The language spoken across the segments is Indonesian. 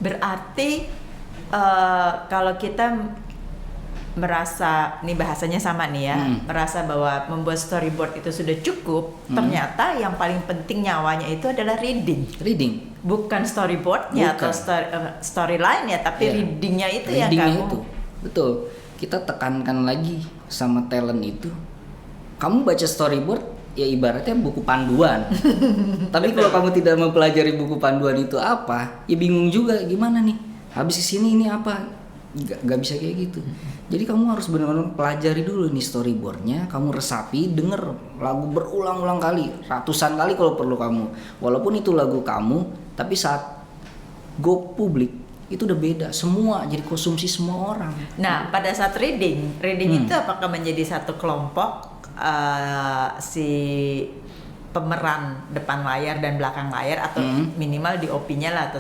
Berarti kalau kita merasa, nih bahasanya sama nih ya, merasa bahwa membuat storyboard itu sudah cukup, ternyata yang paling penting nyawanya itu adalah reading. Bukan storyboardnya atau storyline ya, tapi readingnya itu yang kamu. Itu. Betul. Kita tekankan lagi sama talent itu. Kamu baca storyboard ya ibaratnya buku panduan. Tapi kalau kamu tidak mempelajari buku panduan itu apa, ya bingung juga gimana nih. Habis kesini ini apa? Gak bisa kayak gitu. Jadi kamu harus benar-benar pelajari dulu nih storyboardnya, kamu resapi, denger lagu berulang-ulang kali, ratusan kali kalau perlu kamu. Walaupun itu lagu kamu, tapi saat go publik itu udah beda, semua jadi konsumsi semua orang. Nah, pada saat reading itu apakah menjadi satu kelompok si pemeran depan layar dan belakang layar atau minimal di OP-nya lah atau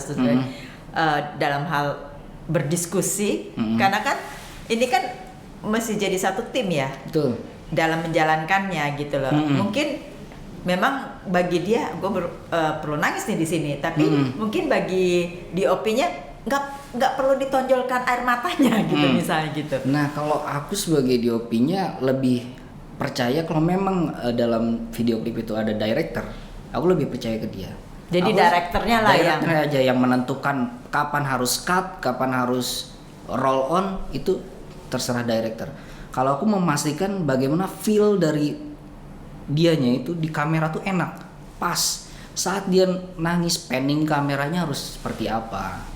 dalam hal berdiskusi, karena kan ini kan mesti jadi satu tim ya. Betul. Dalam menjalankannya gitu loh. Mungkin memang bagi dia gue perlu nangis nih di sini, tapi mungkin bagi DOP-nya nggak perlu ditonjolkan air matanya gitu misalnya gitu. Nah, kalau aku sebagai DOP-nya lebih percaya kalau memang dalam video klip itu ada director, aku lebih percaya ke dia. Jadi direkturnya lah yang aja yang menentukan kapan harus cut, kapan harus roll on, itu terserah director. Kalau aku memastikan bagaimana feel dari dianya itu di kamera tuh enak, pas. Saat dia nangis, panning kameranya harus seperti apa.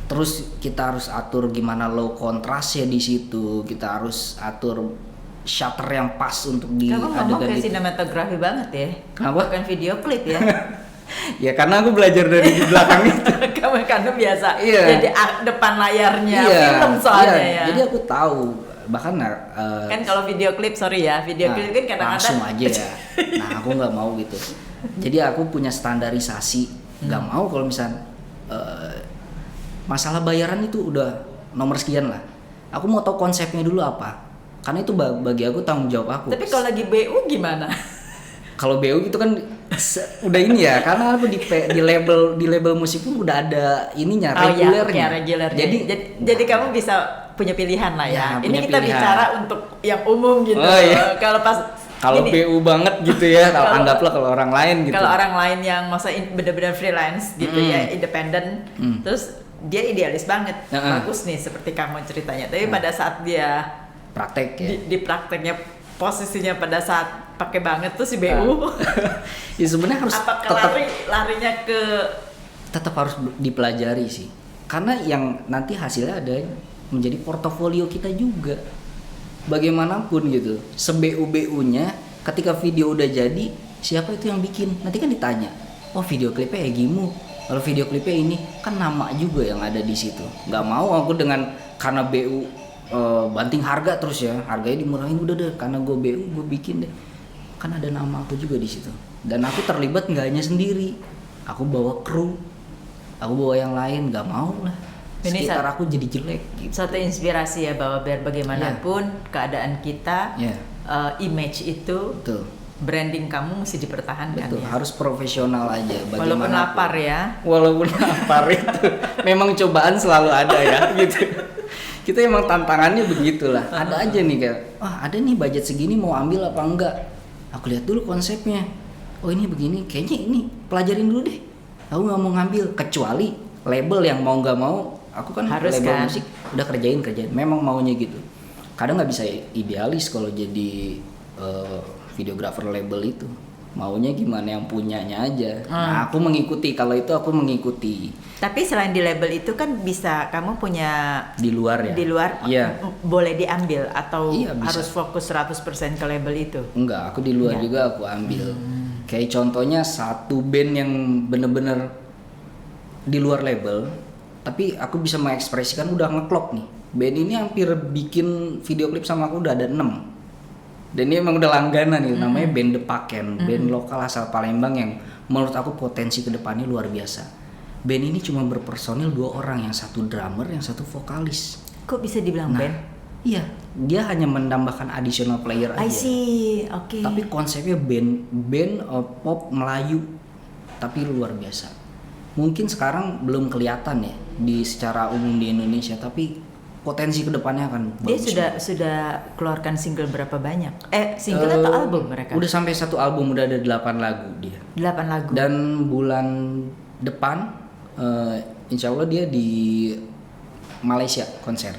Terus kita harus atur gimana low kontrasnya di situ. Kita harus atur shutter yang pas untuk di adegan. Kamu ngomong kayak itu. Sinematografi banget ya. Kenapa? Bukan video klip ya. Ya karena aku belajar dari di belakang itu. Kamu kan biasa jadi depan layarnya film soalnya ya. Jadi aku tahu bahkan kan kalau video klip klip kan kadang-kadang langsung aja ya. Nah aku nggak mau gitu. Jadi aku punya standarisasi. Nggak mau kalau misal masalah bayaran itu udah nomor sekian lah. Aku mau tahu konsepnya dulu apa. Karena itu bagi aku tanggung jawab aku. Tapi kalau lagi BU gimana? Kalau BU itu kan udah ini ya, karena aku di label musik pun udah ada ininya, regulernya. Regulernya. Jadi kamu bisa punya pilihan lah ya. Ini kita bicara untuk yang umum gitu. Oh, iya. Kalau BU banget gitu ya, kalau anggaplah kalau orang lain gitu. Kalau orang lain yang masa benar-benar freelance gitu ya, independen, terus dia idealis banget, bagus nih seperti kamu ceritanya. Tapi pada saat dia praktek ya. Di prakteknya posisinya pada saat pakai banget tuh si BU. Ya sebenarnya harus larinya ke tetap harus dipelajari sih. Karena yang nanti hasilnya ada menjadi portofolio kita juga. Bagaimanapun gitu. Se-BU-BU-nya ketika video udah jadi, siapa itu yang bikin? Nanti kan ditanya. Oh, video klipnya Gimu. Kalau video klipnya ini kan nama juga yang ada di situ. Nggak mau aku karena BU banting harga terus ya, harganya dimurahin udah deh, karena gue BU gue bikin deh, kan ada nama aku juga di situ, dan aku terlibat nggak hanya sendiri, aku bawa kru, aku bawa yang lain, nggak mau lah sekitar aku jadi jelek gitu. Suatu inspirasi ya, bahwa biar bagaimanapun keadaan kita, image itu, betul. Branding kamu mesti dipertahankan. Betul, ya? Harus profesional aja. Walaupun lapar ya. Walaupun lapar itu memang cobaan selalu ada ya gitu. Kita emang tantangannya begitulah. Ada aja nih kayak, ada nih budget segini mau ambil apa enggak? Aku lihat dulu konsepnya. Oh ini begini, kayaknya ini pelajarin dulu deh. Aku nggak mau ngambil, kecuali label yang mau nggak mau. Aku kan harus label musik udah kerjain. Memang maunya gitu. Kadang nggak bisa idealis kalau jadi videografer label itu. Maunya gimana yang punyanya aja. Nah, aku mengikuti. Kalau itu aku mengikuti. Tapi selain di label itu kan bisa kamu punya di luar ya. Di luar boleh diambil atau harus fokus 100% ke label itu? Enggak, aku di luar juga aku ambil. Kayak contohnya satu band yang bener-bener di luar label, tapi aku bisa mengekspresikan udah ngeklop nih. Band ini hampir bikin video klip sama aku udah ada 6. Dan ini emang udah langganan nih, namanya band The Paken, band lokal asal Palembang yang menurut aku potensi kedepannya luar biasa. Band ini cuma berpersonil 2 orang, yang satu drummer, yang satu vokalis. Kok bisa dibilang band? Iya, dia hanya menambahkan additional player aja. I see, oke. Tapi konsepnya band pop Melayu, tapi luar biasa. Mungkin sekarang belum kelihatan ya di secara umum di Indonesia, tapi potensi kedepannya akan Dia bagus. sudah keluarkan single berapa banyak? Single atau album mereka? Udah sampai 1 album, udah ada 8 lagu dia. 8 lagu. Dan bulan depan, insya Allah dia di Malaysia konser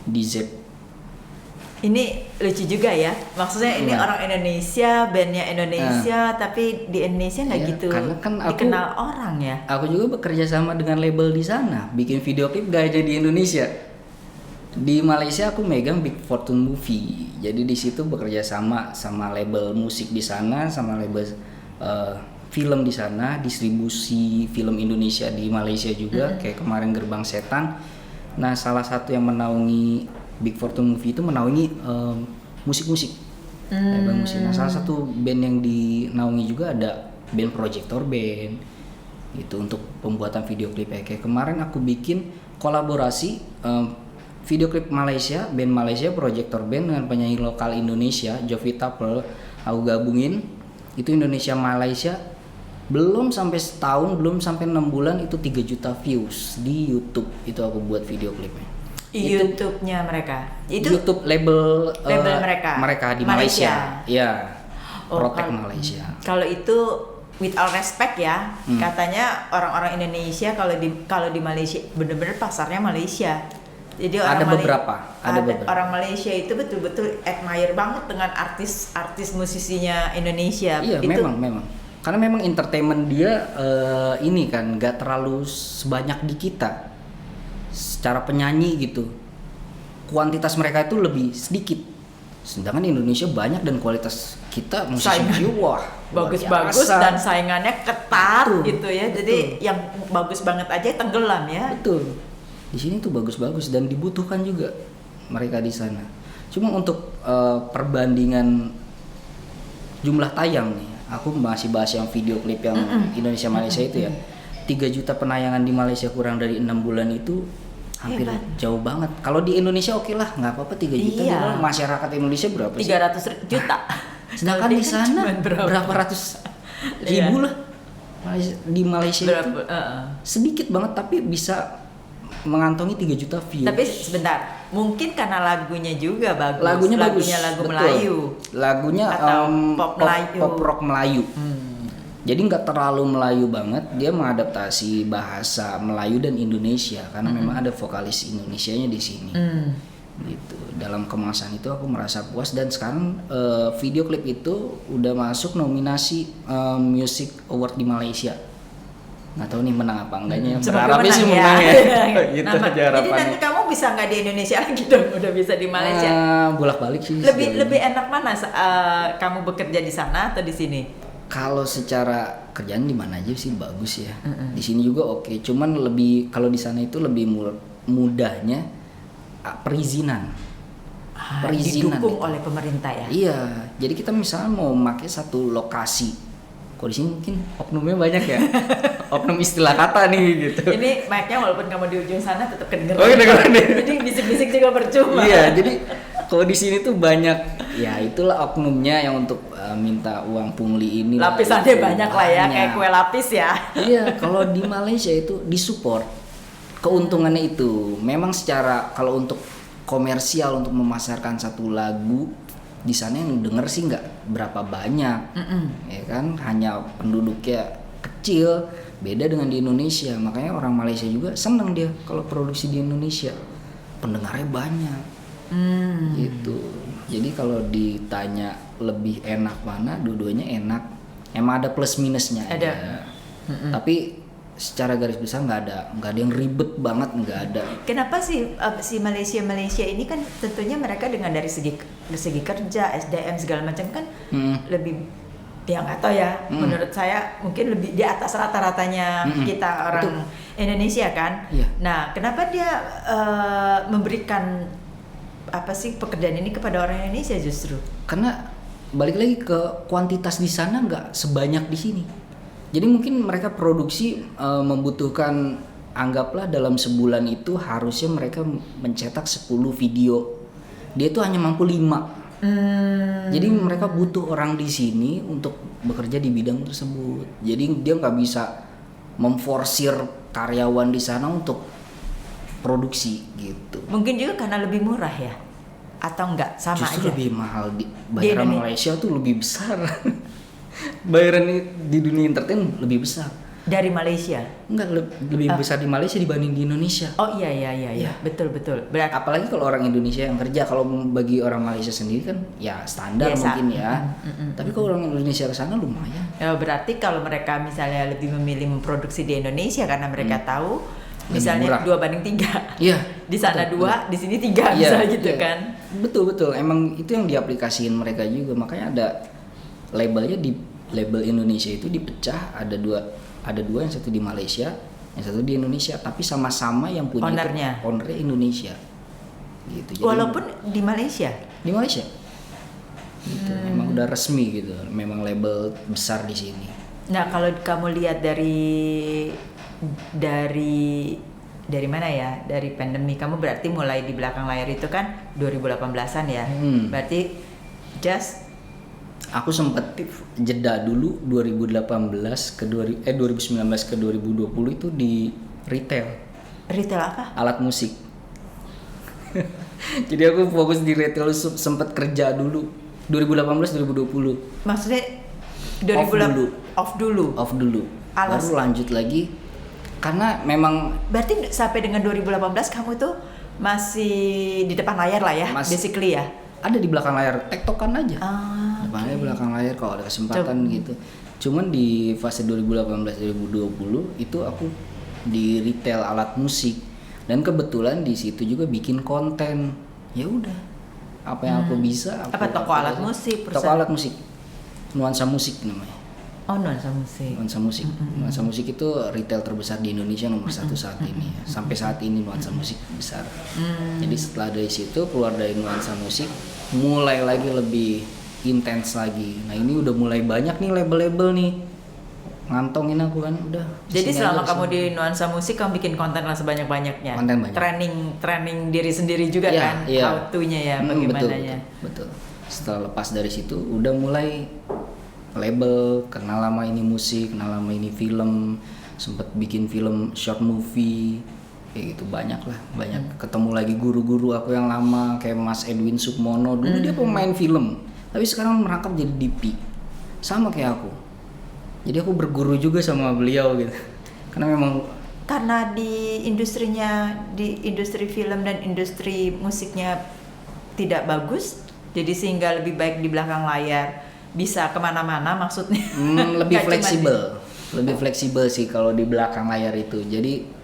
di ZEP. Ini lucu juga ya, maksudnya ini orang Indonesia, bandnya Indonesia, tapi di Indonesia nggak Iya, gitu karena kan dikenal orang ya. Aku juga bekerja sama dengan label di sana, bikin video klip gak aja di Indonesia. Di Malaysia aku megang Big Fortune Movie, jadi di situ bekerja sama label musik di sana, sama label film di sana, distribusi film Indonesia di Malaysia juga, kayak kemarin Gerbang Setan. Nah, salah satu yang menaungi Big Fortune Movie itu menaungi musik-musik, label musik. Nah, salah satu band yang dinaungi juga ada band Projector Band, itu untuk pembuatan video klip. Kayak kemarin aku bikin kolaborasi video klip Malaysia, band Malaysia Projector Band dengan penyanyi lokal Indonesia Jovita Pearl. Aku gabungin itu Indonesia Malaysia, belum sampai setahun, belum sampai 6 bulan itu 3 juta views di YouTube. Itu aku buat video klipnya. YouTube-nya mereka. Itu YouTube label mereka di Malaysia. Iya. Protect Malaysia. Kalau itu with all respect ya, katanya orang-orang Indonesia kalau di Malaysia bener-bener pasarnya Malaysia. Jadi Ada beberapa. Orang Malaysia itu betul-betul admire banget dengan artis musisinya Indonesia. Iya, itu, memang. Karena memang entertainment dia ini kan gak terlalu sebanyak di kita. Secara penyanyi gitu, kuantitas mereka itu lebih sedikit, sedangkan Indonesia banyak dan kualitas kita musisi wah bagus-bagus dan saingannya ketat. Betul, gitu ya. Jadi betul. yang bagus banget aja tenggelam ya. Betul. Di sini tuh bagus-bagus dan dibutuhkan juga mereka di sana. Cuma untuk perbandingan jumlah tayang nih, aku masih bahas yang video klip yang Indonesia Malaysia itu ya. 3 juta penayangan di Malaysia kurang dari 6 bulan itu hampir jauh banget. Kalau di Indonesia oke lah, nggak apa-apa 3 juta. Iya. Masyarakat Indonesia berapa sih? 300 juta. Sedangkan di sana berapa ratus ribu lah. Di Malaysia itu sedikit banget tapi bisa mengantongi 3 juta views. Tapi sebentar, mungkin karena lagunya juga bagus. Lagunya lagu betul. Melayu. Lagunya atau pop Melayu. Pop rock Melayu. Jadi nggak terlalu Melayu banget, dia mengadaptasi bahasa Melayu dan Indonesia karena memang ada vokalis Indonesianya di sini. Gitu. Dalam kemasan itu aku merasa puas dan sekarang video klip itu udah masuk nominasi Music Award di Malaysia. Nggak tahu nih menang apa enggaknya. Berharapnya sih menang ya. Gitu aja harapannya. Jadi nanti kamu bisa nggak di Indonesia lagi dong? Udah bisa di Malaysia. Bolak-balik sih. Lebih enak mana kamu bekerja di sana atau di sini? Kalau secara kerjaan di mana aja sih bagus ya. Di sini juga oke. Cuman lebih kalau di sana itu lebih mudahnya perizinan. Didukung oleh pemerintah ya. Iya. Jadi kita misalnya mau pakai satu lokasi. Kok di sini mungkin oknumnya banyak ya. Oknum istilah kata nih gitu. Ini mic-nya walaupun kamu di ujung sana tetap kedengeran. Oh, kedengeran. Jadi bisik-bisik juga percuma. Iya, jadi kalau di sini tuh banyak ya itulah oknumnya yang untuk minta uang pungli ini. Lapisannya banyak lah ya, kayak kue lapis ya. Iya, kalau di Malaysia itu disupport. Keuntungannya itu memang secara kalau untuk komersial untuk memasarkan satu lagu di sana yang denger sih nggak berapa banyak, ya kan, hanya penduduknya kecil, beda dengan di Indonesia. Makanya orang Malaysia juga seneng dia kalau produksi di Indonesia, pendengarnya banyak, gitu. Jadi kalau ditanya lebih enak mana, dua-duanya enak. Emang ada plus minusnya. Ada. Tapi secara garis besar nggak ada yang ribet banget, nggak ada. Kenapa sih si Malaysia ini kan tentunya mereka dengan dari segi kerja, SDM segala macam kan lebih, yang atau ya menurut saya mungkin lebih di atas rata-ratanya kita orang Indonesia kan. Iya. Nah, kenapa dia memberikan apa sih pekerjaan ini kepada orang Indonesia justru? Karena balik lagi ke kuantitas di sana nggak sebanyak di sini. Jadi mungkin mereka produksi membutuhkan, anggaplah dalam sebulan itu harusnya mereka mencetak 10 video. dia tuh hanya mampu 5. Jadi mereka butuh orang di sini untuk bekerja di bidang tersebut. Jadi dia nggak bisa memforsir karyawan di sana untuk produksi gitu. Mungkin juga karena lebih murah ya, atau enggak sama Justru aja. lebih mahal bayaran Indonesia. Malaysia tuh lebih besar. Bayaran di dunia entertain lebih besar. Dari Malaysia. Enggak, lebih besar di Malaysia dibanding di Indonesia. Oh iya, Iya. betul. Berarti Apalagi kalau orang Indonesia yang kerja, kalau bagi orang Malaysia sendiri kan ya standar biasa. mungkin ya. Tapi kalau orang Indonesia ke sana lumayan. Berarti kalau mereka misalnya lebih memilih memproduksi di Indonesia karena mereka tahu Lebih misalnya murah. 2/3. Iya. Di sana betul, 2, di sini 3 Iya, misalnya gitu iya. kan. Betul. Emang itu yang diaplikasiin mereka juga. Makanya ada labelnya, di label Indonesia itu dipecah, ada dua, yang satu di Malaysia, yang satu di Indonesia, tapi sama-sama yang punya Ownernya. ownernya Indonesia. Gitu. Jadi Walaupun di Malaysia. di Malaysia. Gitu. Memang udah resmi gitu. Memang label besar di sini. Nah, kalau kamu lihat dari mana ya? Dari pandemi, kamu berarti mulai di belakang layar itu kan 2018-an ya. Berarti just Aku sempet jeda dulu 2019 ke 2019 ke 2020 itu di retail apa? alat musik. Jadi aku fokus di retail, sempet kerja dulu 2018 2020. Maksudnya Off off dulu. Baru lanjut lagi karena memang Berarti sampai dengan 2018 kamu tuh masih di depan layar lah ya, basically ya. ada di belakang layar, tektokan aja. Okay. Belakang layar kalau ada kesempatan gitu. Cuman di fase 2018-2020 itu aku di retail alat musik, dan kebetulan di situ juga bikin konten. Ya udah, apa yang aku bisa. Apa toko alat musik? Toko alat musik, Nuansa Musik namanya. Oh, Nuansa Musik. Nuansa Musik itu retail terbesar di Indonesia nomor 1 saat ini. Sampai saat ini Nuansa Musik besar. Jadi setelah dari situ keluar dari Nuansa Musik, mulai lagi lebih intens lagi. Nah ini udah mulai banyak nih label-label nih ngantongin aku kan, udah. Jadi selama kamu di Nuansa Musik, kamu bikin konten lah sebanyak-banyaknya. Konten banyak. Training diri sendiri juga kan, how to-nya ya, bagaimananya. Betul. Setelah lepas dari situ, udah mulai label, kenal lama ini musik, kenal lama ini film, sempet bikin film short movie, kayak gitu banyak. Ketemu lagi guru-guru aku yang lama kayak Mas Edwin Sukmono, dulu dia pemain film, tapi sekarang merangkap jadi DP, sama kayak aku. Jadi aku berguru juga sama beliau gitu, karena di industri film dan industri musiknya tidak bagus, jadi sehingga lebih baik di belakang layar, bisa kemana-mana maksudnya. Lebih fleksibel sih kalau di belakang layar itu. Jadi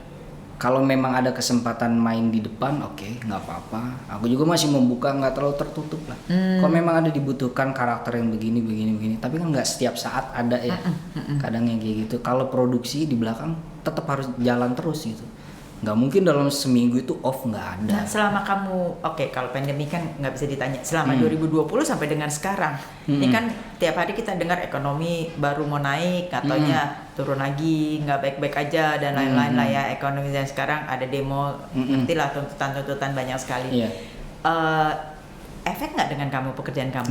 kalau memang ada kesempatan main di depan, oke, nggak apa-apa. Aku juga masih membuka, nggak terlalu tertutup lah. Kalau memang ada dibutuhkan karakter yang begini, tapi kan nggak setiap saat ada ya. Kadang yang kayak gitu. Kalau produksi di belakang tetap harus jalan terus gitu. Nggak mungkin dalam seminggu itu off, nggak ada. Nah, selama kamu, kalau pandemi kan nggak bisa ditanya, selama 2020 sampai dengan sekarang, ini kan tiap hari kita dengar ekonomi baru mau naik, katanya turun lagi, nggak baik-baik aja dan lain-lain lah ya, ekonomi. Dan sekarang ada demo, ngerti lah, tuntutan banyak sekali. Iya. Efek nggak dengan pekerjaan kamu?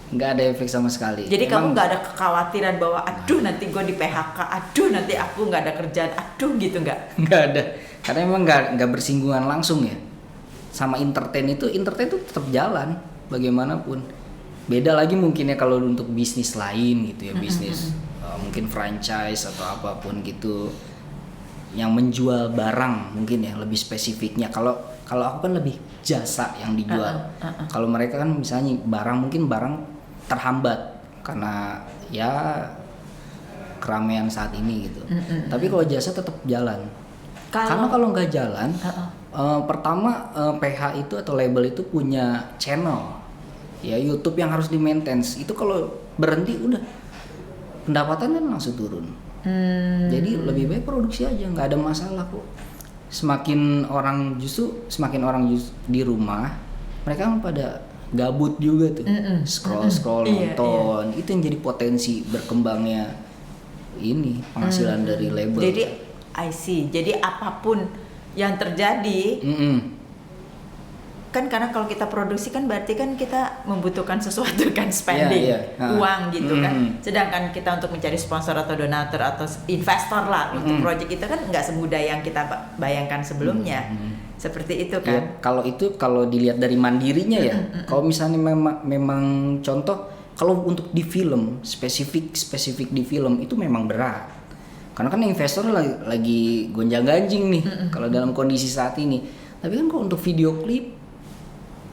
Nggak ada efek sama sekali. Jadi kamu nggak ada kekhawatiran bahwa aduh nanti gue di PHK, aduh nanti aku nggak ada kerjaan, aduh gitu nggak? Nggak ada, karena emang nggak bersinggungan langsung ya sama entertain tuh tetap jalan bagaimanapun. Beda lagi mungkin ya kalau untuk bisnis lain gitu ya, bisnis mungkin franchise atau apapun gitu yang menjual barang, mungkin ya lebih spesifiknya. Kalau aku kan lebih jasa yang dijual. Kalau mereka kan misalnya mungkin barang terhambat karena ya keramaian saat ini gitu. Tapi kalau jasa tetap jalan. Karena kalau nggak jalan, pertama PH itu atau label itu punya channel ya YouTube yang harus di-maintain. Itu kalau berhenti udah pendapatan kan langsung turun. Jadi lebih baik produksi aja, nggak ada masalah kok. Semakin orang di rumah, mereka kan pada gabut juga tuh, scroll nonton. Itu yang jadi potensi berkembangnya ini penghasilan dari label. Jadi I see. Jadi apapun yang terjadi, kan karena kalau kita produksi kan berarti kan kita membutuhkan sesuatu kan, spending uang gitu kan. Sedangkan kita untuk mencari sponsor atau donatur atau investor lah untuk project itu kan nggak semudah yang kita bayangkan sebelumnya. Seperti itu kan. Ya, kalau dilihat dari mandirinya ya. Kalau misalnya memang contoh kalau untuk di film spesifik di film itu memang berat. Karena kan investor lagi gonjang-ganjing nih kalau dalam kondisi saat ini. Tapi kan kalau untuk video klip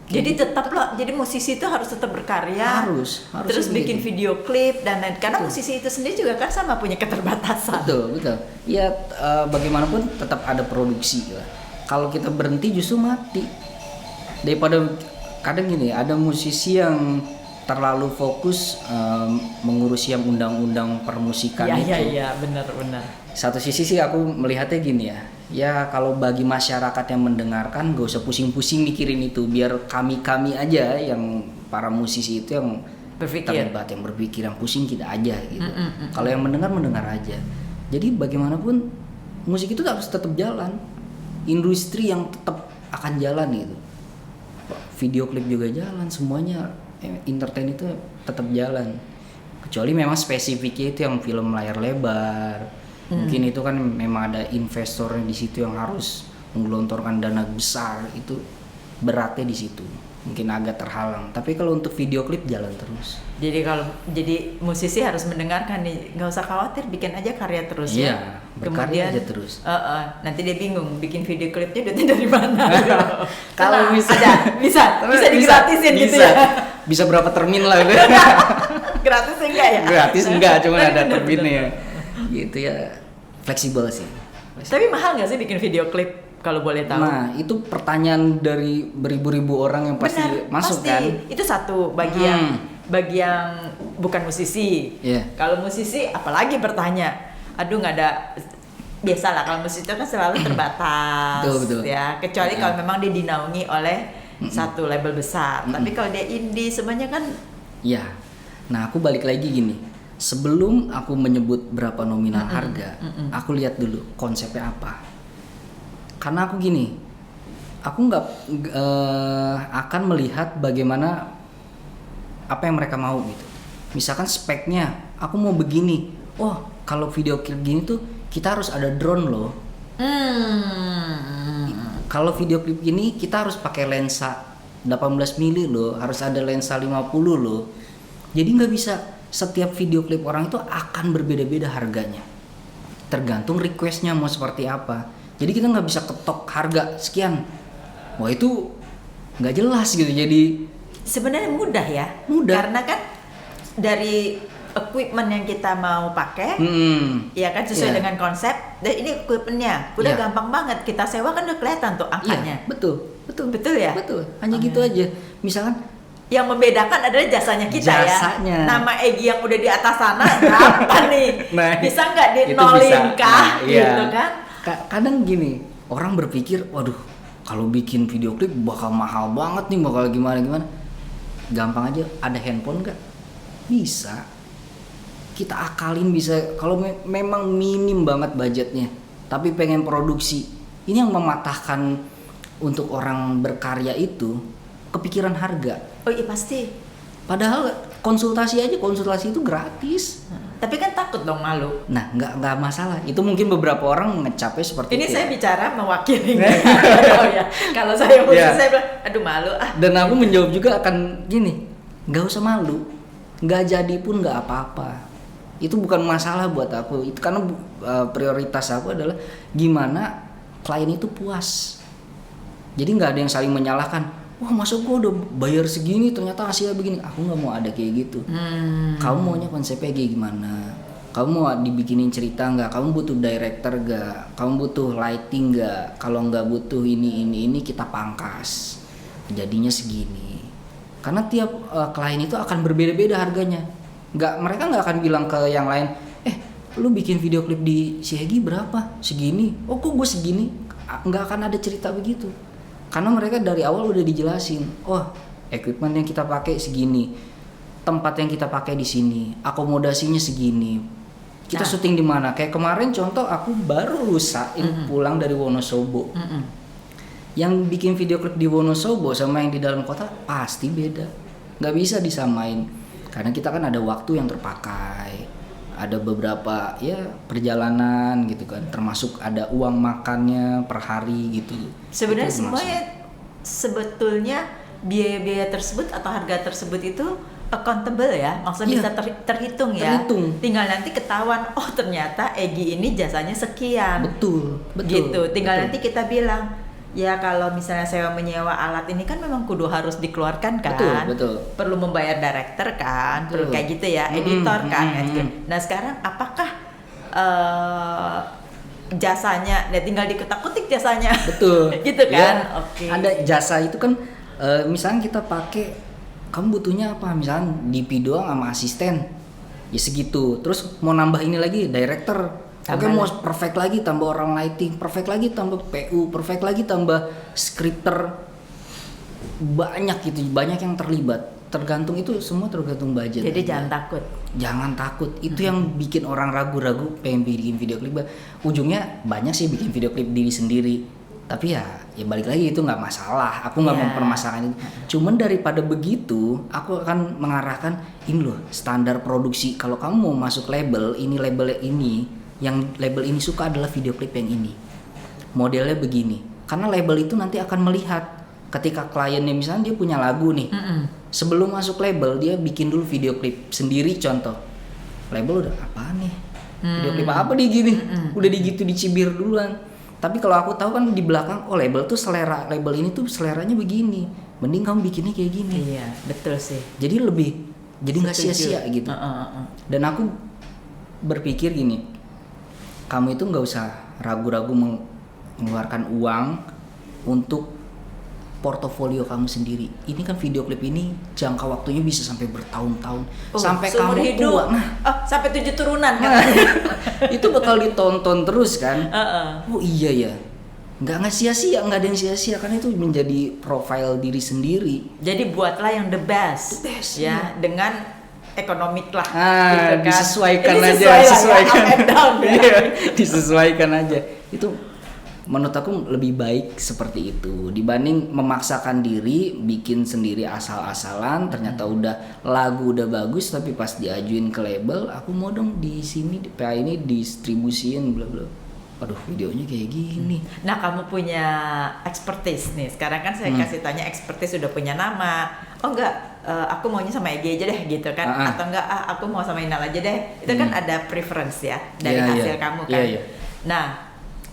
jadi tetap loh, jadi musisi itu harus tetap berkarya, harus terus bikin video klip dan lain. Karena musisi itu sendiri juga kan sama punya keterbatasan. Betul. Ya bagaimanapun tetap ada produksi lah. Kalau kita berhenti justru mati. Daripada kadang gini, ada musisi yang terlalu fokus mengurus yang undang-undang permusikan itu. Iya, benar. Satu sisi sih aku melihatnya gini ya. Ya kalau bagi masyarakat yang mendengarkan gak usah pusing-pusing mikirin itu, biar kami aja yang para musisi itu yang terlibat, yang berpikir, yang pusing kita aja gitu. Kalau yang mendengar aja. Jadi bagaimanapun musik itu harus tetap jalan, industri yang tetap akan jalan gitu. Video klip juga jalan, semuanya entertain itu tetap jalan. Kecuali memang spesifiknya itu yang film layar lebar. Mungkin itu kan memang ada investornya di situ yang harus menggelontorkan dana besar, itu beratnya di situ. Mungkin agak terhalang. Tapi kalau untuk video klip jalan terus. Jadi musisi harus mendengarkan nih, nggak usah khawatir, bikin aja karya terus ya. Berkarya aja terus. Nanti dia bingung bikin video klipnya duitnya dari mana. Kalau bisa digratisin gitu ya. Bisa berapa termin lah. Gratis enggak ya? Gratis enggak, cuma ada terminnya. Gitu ya, fleksibel sih. Tapi mahal nggak sih bikin video klip kalau boleh tahu? Nah itu pertanyaan dari beribu-ribu orang yang pasti masuk kan. Itu satu bagi yang bukan musisi. Kalau musisi apalagi bertanya, aduh nggak ada. Biasalah kalau musisi itu kan selalu terbatas. Betul. Ya kecuali kalau memang dia dinaungi oleh satu label besar. Tapi kalau dia indie semuanya kan. Ya, nah aku balik lagi gini. Sebelum aku menyebut berapa nominal harga, aku lihat dulu konsepnya apa. Karena aku gini, aku nggak akan melihat bagaimana apa yang mereka mau gitu. Misalkan speknya, aku mau begini. Oh, kalau video klip gini tuh kita harus ada drone loh. Kalau video klip gini kita harus pakai lensa 18 mili loh, harus ada lensa 50 loh. Jadi nggak bisa. Setiap video klip orang itu akan berbeda-beda harganya, tergantung requestnya mau seperti apa. Jadi kita nggak bisa ketok harga sekian, wah itu nggak jelas gitu. Jadi sebenarnya mudah ya, karena kan dari equipment yang kita mau pakai, ya kan sesuai dengan konsep. Dan ini equipmentnya udah gampang banget, kita sewa kan udah kelihatan tuh angkanya. Betul ya. Betul. Hanya gitu aja. Misalkan yang membedakan adalah jasanya kita ya. Nama Egy yang udah di atas sana apa nih? Bisa nggak dinolin kah? Gitu kan? Kadang gini, orang berpikir, waduh, kalau bikin video klip bakal mahal banget nih, bakal gimana? Gampang aja, ada handphone nggak? Bisa. Kita akalin bisa. Kalau memang minim banget budgetnya, tapi pengen produksi, ini yang mematahkan untuk orang berkarya itu kepikiran harga. Oh iya pasti. Padahal konsultasi itu gratis. Tapi kan takut dong, malu. Nah nggak masalah. Itu mungkin beberapa orang ngecapnya seperti ini itu. Ini saya bicara mewakili. Kalau saya musisi saya bilang, aduh malu ah. Dan aku menjawab juga akan gini, nggak usah malu. Nggak jadi pun nggak apa-apa. Itu bukan masalah buat aku. Itu karena prioritas aku adalah gimana klien itu puas. Jadi nggak ada yang saling menyalahkan. Wah masa gue udah bayar segini ternyata hasilnya begini. Aku gak mau ada kayak gitu. Kamu maunya konsepnya kayak gimana? Kamu mau dibikinin cerita gak? Kamu butuh director gak? Kamu butuh lighting gak? Kalau gak butuh ini kita pangkas. Jadinya segini. Karena tiap klien itu akan berbeda-beda harganya. Mereka gak akan bilang ke yang lain, lu bikin video klip di si Egy berapa? Segini. Oh kok gue segini? Gak akan ada cerita begitu. Karena mereka dari awal udah dijelasin, oh equipment yang kita pakai segini, tempat yang kita pakai di sini, akomodasinya segini, kita syuting di mana. Kayak kemarin contoh aku baru lusain pulang dari Wonosobo, Yang bikin video klip di Wonosobo sama yang di dalam kota pasti beda. Nggak bisa disamain. Karena kita kan ada waktu yang terpakai. Ada beberapa ya perjalanan gitu kan. Termasuk ada uang makannya per hari gitu. Sebenarnya Itu termasuk. semuanya sebetulnya biaya-biaya tersebut atau harga tersebut itu accountable ya, maksudnya Iya. bisa terhitung ya. Terhitung. Tinggal nanti ketahuan, oh ternyata Egi ini jasanya sekian. Betul. Gitu. Tinggal betul. nanti kita bilang, ya kalau misalnya sewa menyewa alat ini kan memang kudu harus dikeluarkan kan. Betul. Perlu membayar director kan, perlu Betul. kayak gitu ya, editor kan. mm. Nah sekarang apakah jasanya, ya tinggal diketak-ketik jasanya. Betul. Gitu kan? Ya, Oke. ada jasa itu kan misalnya kita pakai, kamu butuhnya apa? Misalnya DP doang sama asisten. Ya segitu. Terus mau nambah ini lagi director. Oke, Tambah mau lagi. perfect lagi tambah orang lighting, perfect lagi tambah PU, perfect lagi tambah scripter. Banyak gitu, banyak yang terlibat. Tergantung itu semua tergantung budget. Jadi aja. jangan takut. Jangan takut, itu yang bikin orang ragu-ragu pengen bikin video klip. Ujungnya banyak sih bikin video klip diri sendiri, tapi ya balik lagi itu nggak masalah. Aku nggak Iya. mempermasalahkan itu. Cuman daripada begitu, aku akan mengarahkan ini loh standar produksi. Kalau kamu mau masuk label ini, yang label ini suka adalah video klip yang ini, modelnya begini. Karena label itu nanti akan melihat ketika kliennya misalnya dia punya lagu nih. Sebelum masuk label dia bikin dulu video klip sendiri contoh. Label udah apaan nih? Video klip apa nih gini? Udah digitu dicibir duluan. Tapi kalau aku tahu kan di belakang, oh label tuh selera, label ini tuh seleranya begini. Mending kamu bikinnya kayak gini. Iya, betul sih. Jadi nggak Setuju. sia-sia gitu. Dan aku berpikir gini, kamu itu nggak usah ragu-ragu mengeluarkan uang untuk portofolio kamu sendiri. Ini kan video klip ini jangka waktunya bisa sampai bertahun-tahun, sampai seumur kamu hidup. tua. Nah, Sampai 7 turunan kan. itu bakal ditonton terus kan. Heeh. Oh iya ya, nggak sia-sia, nggak ada yang sia-sia, karena itu menjadi profile diri sendiri. Jadi buatlah yang the best. The best, Ya, dengan ekonomik lah kan. Disesuaikan Ini aja, sesuai lah ya, disesuaikan. up and down ya. Iya, disesuaikan aja. Itu menurut aku lebih baik seperti itu dibanding memaksakan diri bikin sendiri asal-asalan. Ternyata udah lagu udah bagus tapi pas diajuin ke label, aku mau dong di sini di PA ini distribusiin bla bla. Aduh, videonya kayak gini. Nah, kamu punya expertise nih. Sekarang kan saya kasih tanya expertise sudah punya nama. Oh enggak, aku maunya sama Egi aja deh gitu kan. Atau enggak, aku mau sama Inal aja deh. Itu kan ada preference ya dari Iya, hasil iya. kamu kan. Iya, iya. Nah,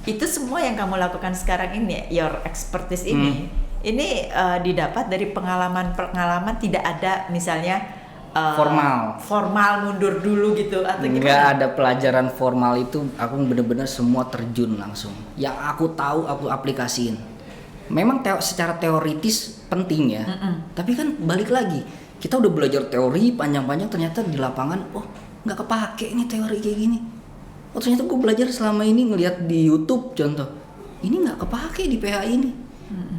itu semua yang kamu lakukan sekarang ini, your expertise ini didapat dari pengalaman tidak ada misalnya formal mundur dulu gitu atau Nggak gimana? ada pelajaran formal itu, aku bener-bener semua terjun langsung. Yang aku tahu aku aplikasiin. Memang secara teoritis penting ya, tapi kan balik lagi, kita udah belajar teori panjang-panjang, ternyata di lapangan, oh nggak kepake nih teori kayak gini. Oh ternyata gue belajar selama ini ngelihat di YouTube contoh, ini nggak kepake di PH ini.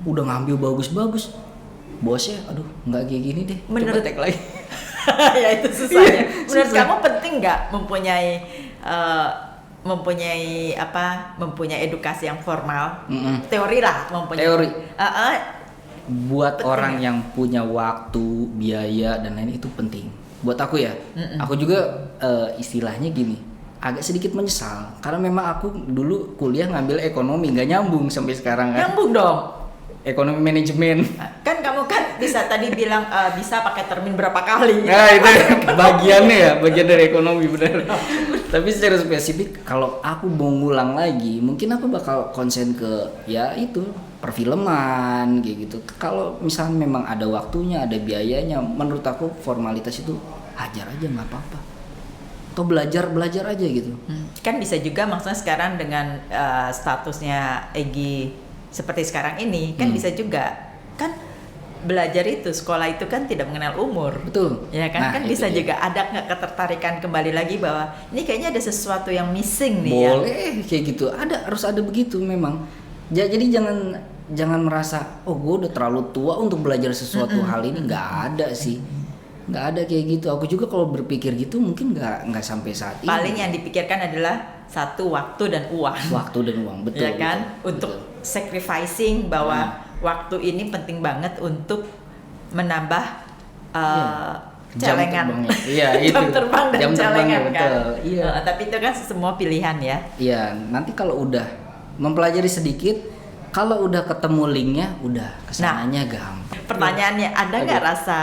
Udah ngambil bagus-bagus, bosnya, aduh nggak kayak gini deh. Menurut- Coba tag lagi. Ya itu susah ya. Menurut susah. kamu penting nggak mempunyai edukasi yang formal? Teori lah mempunyai. Teori. Penting Buat orang yang punya waktu, biaya dan lain itu penting. Buat aku ya, aku juga istilahnya gini, agak sedikit menyesal karena memang aku dulu kuliah ngambil ekonomi, nggak nyambung sampai sekarang kan. Nyambung dong. Ekonomi manajemen. Kan kamu kan bisa tadi bilang bisa pakai termin berapa kali. Nah itu bagiannya ya, bagian dari ekonomi benar. Tapi secara spesifik kalau aku mau ngulang lagi, mungkin aku bakal konsen ke ya itu perfilman kayak gitu. Kalau misalnya memang ada waktunya, ada biayanya, menurut aku formalitas itu hajar aja nggak apa-apa. Atau belajar aja gitu. Kan bisa juga maksudnya sekarang dengan statusnya Egi seperti sekarang ini kan bisa juga kan belajar itu sekolah itu kan tidak mengenal umur. Betul. Ya kan Nah, kan itu bisa dia. juga ada nggak ketertarikan kembali lagi bahwa ini kayaknya ada sesuatu yang missing nih ya. Boleh kayak gitu. Harus ada begitu memang. Jadi jangan merasa oh gue udah terlalu tua untuk belajar sesuatu hal ini, nggak ada sih. Nggak ada kayak gitu. Aku juga kalau berpikir gitu mungkin nggak sampai saat ini. Paling yang dipikirkan adalah satu waktu dan uang. Waktu dan uang, betul. Ya kan betul, untuk betul. sacrificing bahwa waktu ini penting banget untuk menambah celengan. Iya, itu. Jam terbang dan Jam terbangnya, celengan kan. betul. Iya. Tapi itu kan semua pilihan ya. Iya, nanti kalau udah mempelajari sedikit, kalau udah ketemu linknya, udah kesananya gampang. Pertanyaannya, ada nggak rasa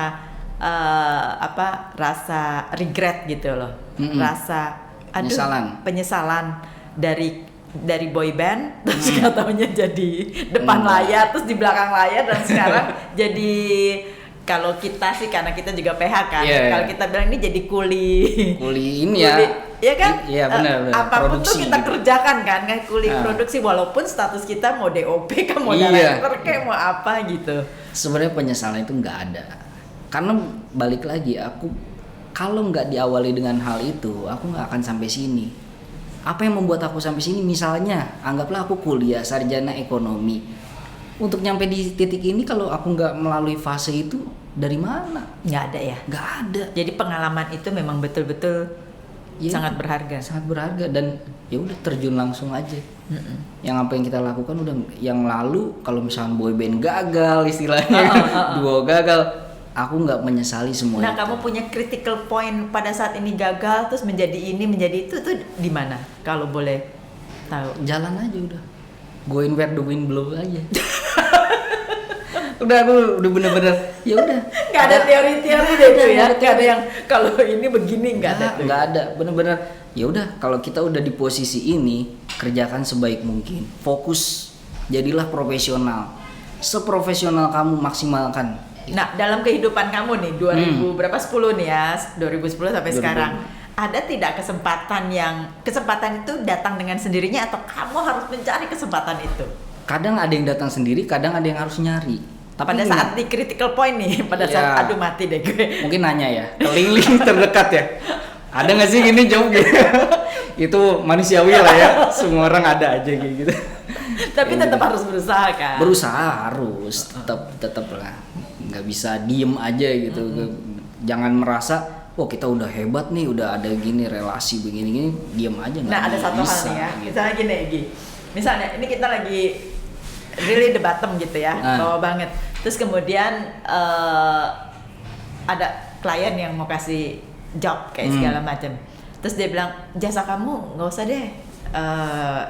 rasa regret gitu loh, rasa penyesalan dari boy band, terus katanya jadi depan layar, terus di belakang layar, dan sekarang jadi, kalau kita sih karena kita juga PH kan, kalau kita bilang ini jadi kuli ini ya kan, benar. Apapun produksi tuh kita gitu. kerjakan kan kuli produksi, walaupun status kita mau DOP kan, mau director kayak mau apa gitu. Sebenarnya penyesalan itu nggak ada, karena balik lagi, aku kalau nggak diawali dengan hal itu, aku nggak akan sampai sini. Apa yang membuat aku sampai sini? Misalnya, anggaplah aku kuliah sarjana ekonomi. Untuk nyampe di titik ini, kalau aku nggak melalui fase itu, dari mana? Nggak ada ya? Nggak ada. Jadi pengalaman itu memang betul-betul sangat berharga. Sangat berharga, dan ya udah terjun langsung aja. Yang apa yang kita lakukan udah yang lalu. Kalau misalnya boyband gagal istilahnya, duo gagal, aku nggak menyesali semua. Nah, kamu punya critical point pada saat ini gagal, terus menjadi ini, menjadi itu tuh di mana? Kalau boleh tahu. Jalan aja udah. Going where the wind blow aja. Udah bener-bener ya udah. Nggak ada teori-teori deh tuh ya. Nggak ada yang kalau ini begini, nggak ada. Nggak ada, bener-bener. Ya udah, kalau kita udah di posisi ini, kerjakan sebaik mungkin. Fokus, jadilah profesional. Seprofesional kamu, maksimalkan. Nah, dalam kehidupan kamu nih 2000 berapa 10 nih ya, 2010 sampai 2010. sekarang, ada tidak kesempatan itu datang dengan sendirinya atau kamu harus mencari kesempatan itu? Kadang ada yang datang sendiri, kadang ada yang harus nyari. Tapi Pada saat di critical point nih, pada saat aduh mati deh gue. Mungkin nanya ya, ke link terdekat ya. Ada nggak sih gini, jawab gitu. Itu manusiawi lah ya, semua orang ada aja gitu. Tapi tetap harus berusaha kan? Berusaha harus, tetap lah. Nggak bisa diem aja gitu. Jangan merasa, oh kita udah hebat nih, udah ada gini relasi begini-gini, diem aja nggak. Nah, ada satu hal nih ya, gitu. misalnya gini Egy. Misalnya ini kita lagi really the bottom gitu ya, bawah banget. Terus kemudian ada klien yang mau kasih job kayak segala macam. Terus dia bilang, jasa kamu nggak usah deh.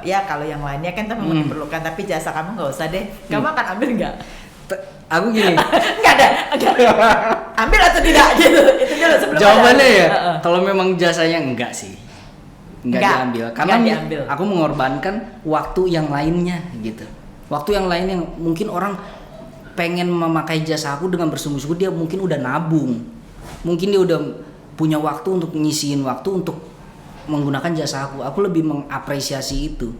Ya kalau yang lainnya kan memang diperlukan, tapi jasa kamu nggak usah deh. Kamu akan ambil nggak? Aku gini. Nggak ada. Ambil atau tidak gitu. Itu dulu sebelum. Jawabannya ya, kalau memang jasanya enggak sih. Enggak diambil. Karena diambil. Aku mengorbankan waktu yang lainnya gitu. Waktu yang lain yang mungkin orang pengen memakai jasa aku dengan bersungguh-sungguh, dia mungkin udah nabung. Mungkin dia udah punya waktu untuk ngisiin waktu untuk menggunakan jasa aku. Aku lebih mengapresiasi itu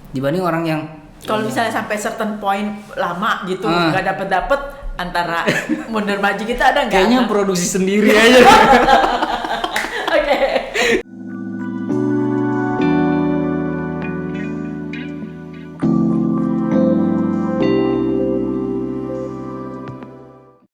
dibanding orang yang kalau misalnya sampai certain point lama gitu nggak dapet antara mundur maju gitu, ada nggak? Kayaknya produksi sendiri aja.